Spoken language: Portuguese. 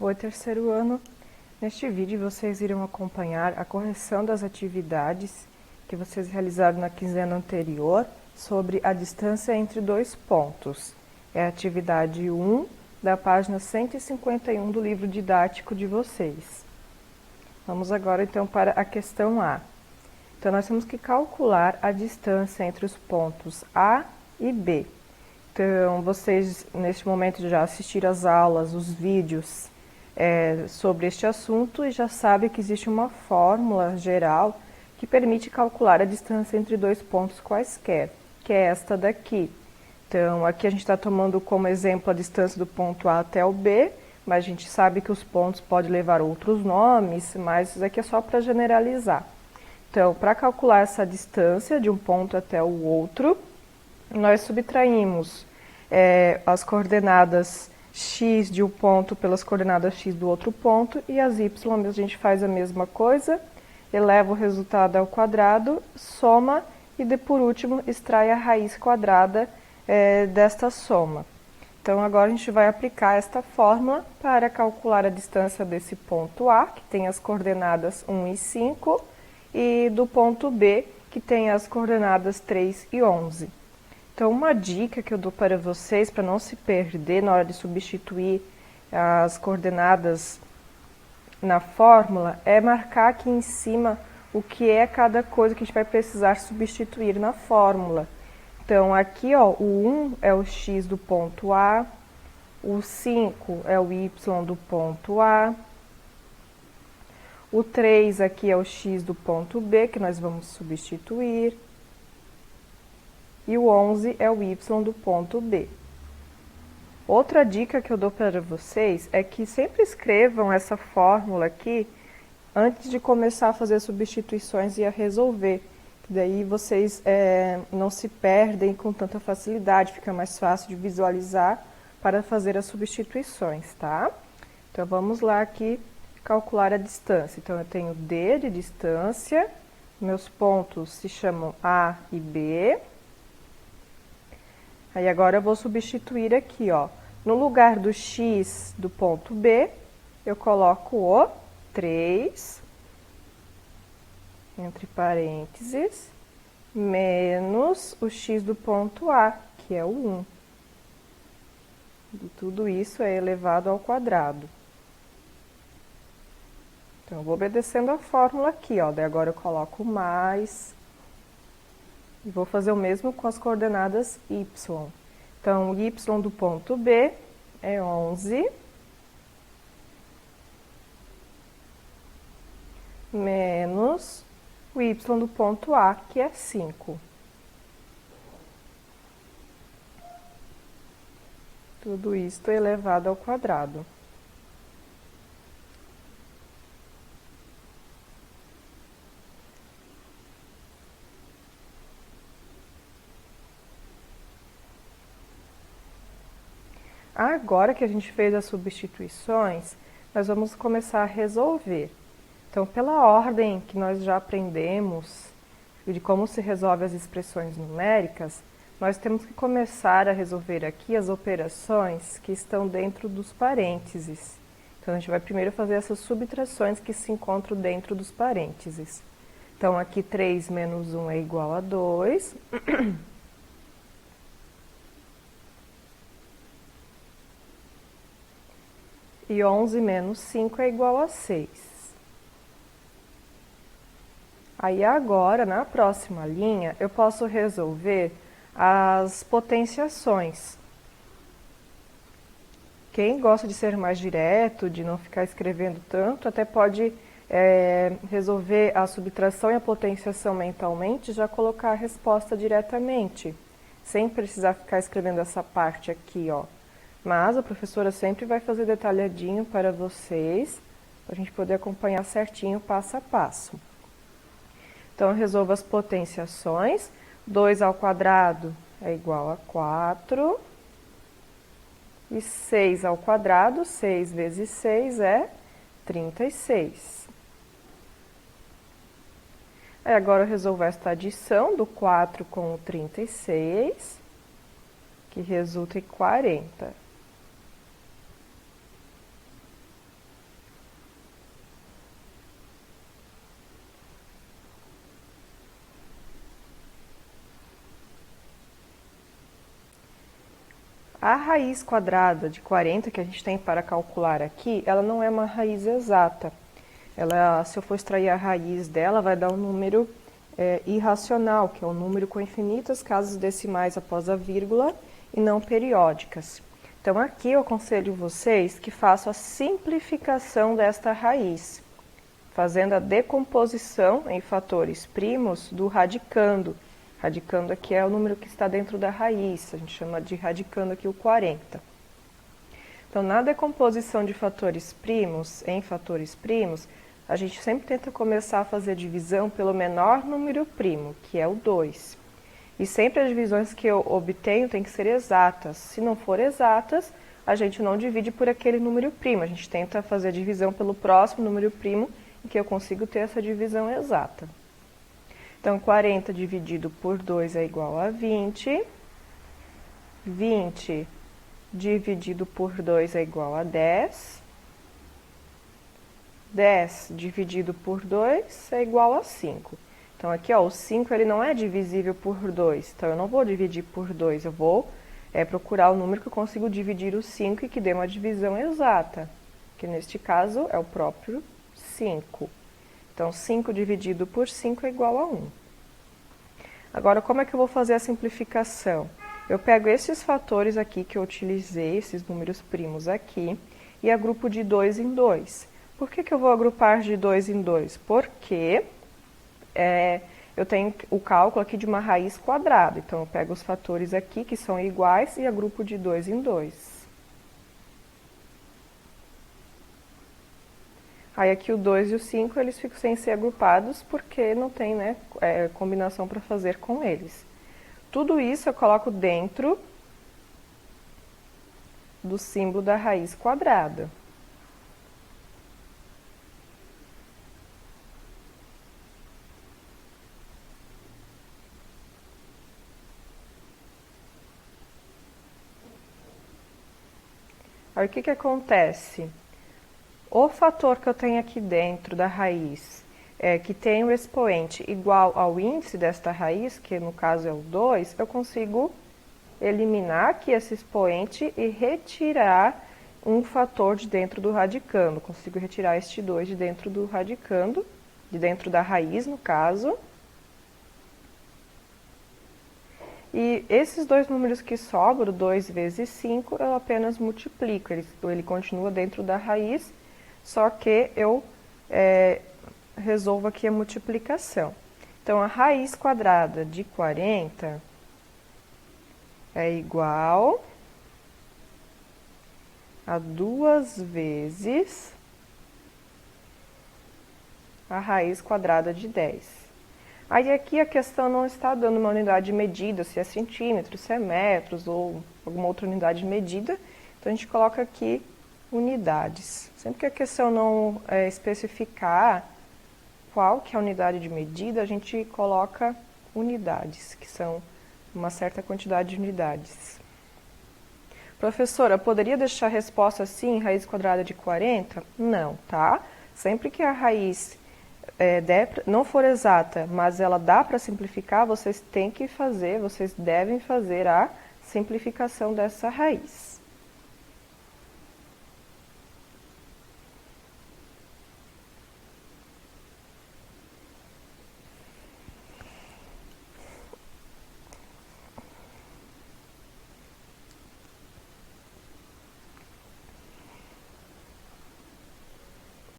Oi, terceiro ano. Neste vídeo vocês irão acompanhar a correção das atividades que vocês realizaram na quinzena anterior sobre a distância entre dois pontos. É a atividade 1 da página 151 do livro didático de vocês. Vamos agora então para a questão A. Então nós temos que calcular a distância entre os pontos A e B. Então vocês neste momento já assistiram às aulas, os vídeos sobre este assunto e já sabe que existe uma fórmula geral que permite calcular a distância entre dois pontos quaisquer, que é esta daqui. Então, aqui a gente está tomando como exemplo a distância do ponto A até o B, mas a gente sabe que os pontos podem levar outros nomes, mas isso aqui é só para generalizar. Então, para calcular essa distância de um ponto até o outro, nós subtraímos as coordenadas x de um ponto pelas coordenadas x do outro ponto, e as y a gente faz a mesma coisa, eleva o resultado ao quadrado, soma e por último extrai a raiz quadrada desta soma. Então agora a gente vai aplicar esta fórmula para calcular a distância desse ponto A, que tem as coordenadas 1 e 5, e do ponto B, que tem as coordenadas 3 e 11. Então, uma dica que eu dou para vocês, para não se perder na hora de substituir as coordenadas na fórmula, é marcar aqui em cima o que é cada coisa que a gente vai precisar substituir na fórmula. Então, aqui, ó, o 1 é o x do ponto A, o 5 é o y do ponto A, o 3 aqui é o x do ponto B, que nós vamos substituir, e o 11 é o y do ponto B. Outra dica que eu dou para vocês é que sempre escrevam essa fórmula aqui antes de começar a fazer substituições e a resolver. Daí vocês não se perdem com tanta facilidade, fica mais fácil de visualizar para fazer as substituições, tá? Então vamos lá aqui calcular a distância. Então eu tenho D de distância, meus pontos se chamam A e B. Aí agora eu vou substituir aqui, ó. No lugar do x do ponto B, eu coloco o 3, entre parênteses, menos o x do ponto A, que é o 1. E tudo isso é elevado ao quadrado. Então, eu vou obedecendo a fórmula aqui, ó. Daí agora eu coloco mais. E vou fazer o mesmo com as coordenadas y. Então, o y do ponto B é 11, menos o y do ponto A, que é 5. Tudo isso elevado ao quadrado. Agora que a gente fez as substituições, nós vamos começar a resolver. Então, pela ordem que nós já aprendemos de como se resolve as expressões numéricas, nós temos que começar a resolver aqui as operações que estão dentro dos parênteses. Então, a gente vai primeiro fazer essas subtrações que se encontram dentro dos parênteses. Então, aqui 3 menos 1 é igual a 2. E 11 menos 5 é igual a 6. Aí agora, na próxima linha, eu posso resolver as potenciações. Quem gosta de ser mais direto, de não ficar escrevendo tanto, até pode resolver a subtração e a potenciação mentalmente e já colocar a resposta diretamente, sem precisar ficar escrevendo essa parte aqui, ó. Mas a professora sempre vai fazer detalhadinho para vocês, para a gente poder acompanhar certinho, passo a passo. Então, eu resolvo as potenciações. 2 ao quadrado é igual a 4. E 6 ao quadrado, 6 vezes 6 é 36. Aí, agora eu resolvo esta adição do 4 com o 36, que resulta em 40. A raiz quadrada de 40 que a gente tem para calcular aqui, ela não é uma raiz exata. Ela, se eu for extrair a raiz dela, vai dar um número irracional, que é um número com infinitas casas decimais após a vírgula e não periódicas. Então, aqui eu aconselho vocês que façam a simplificação desta raiz, fazendo a decomposição em fatores primos do radicando. Radicando aqui é o número que está dentro da raiz, a gente chama de radicando aqui o 40. Então, na decomposição de fatores primos em fatores primos, a gente sempre tenta começar a fazer a divisão pelo menor número primo, que é o 2. E sempre as divisões que eu obtenho têm que ser exatas. Se não for exatas, a gente não divide por aquele número primo. A gente tenta fazer a divisão pelo próximo número primo, em que eu consigo ter essa divisão exata. Então, 40 dividido por 2 é igual a 20. 20 dividido por 2 é igual a 10. 10 dividido por 2 é igual a 5. Então, aqui, ó, o 5 ele não é divisível por 2. Então, eu não vou dividir por 2. Eu vou procurar o número que eu consigo dividir o 5 e que dê uma divisão exata. Que, neste caso, é o próprio 5. Então, 5 dividido por 5 é igual a 1. Agora, como é que eu vou fazer a simplificação? Eu pego esses fatores aqui que eu utilizei, esses números primos aqui, e agrupo de 2 em 2. Por que eu vou agrupar de 2 em 2? Porque eu tenho o cálculo aqui de uma raiz quadrada. Então, eu pego os fatores aqui que são iguais e agrupo de 2 em 2. Aí aqui o 2 e o 5 eles ficam sem ser agrupados porque não tem, né, combinação para fazer com eles. Tudo isso eu coloco dentro do símbolo da raiz quadrada. Aí o que acontece? O fator que eu tenho aqui dentro da raiz, que tem o expoente igual ao índice desta raiz, que no caso é o 2, eu consigo eliminar aqui esse expoente e retirar um fator de dentro do radicando. Consigo retirar este 2 de dentro do radicando, de dentro da raiz, no caso. E esses dois números que sobram, 2 vezes 5, eu apenas multiplico. Ele continua dentro da raiz, só que eu resolvo aqui a multiplicação. Então, a raiz quadrada de 40 é igual a 2 vezes a raiz quadrada de 10. Aí aqui a questão não está dando uma unidade de medida, se é centímetros, se é metros ou alguma outra unidade de medida. Então, a gente coloca aqui unidades. Sempre que a questão não especificar qual que é a unidade de medida, a gente coloca unidades, que são uma certa quantidade de unidades. Professora, poderia deixar a resposta assim, raiz quadrada de 40? Não, tá? Sempre que a raiz não for exata, mas ela dá para simplificar, vocês devem fazer a simplificação dessa raiz.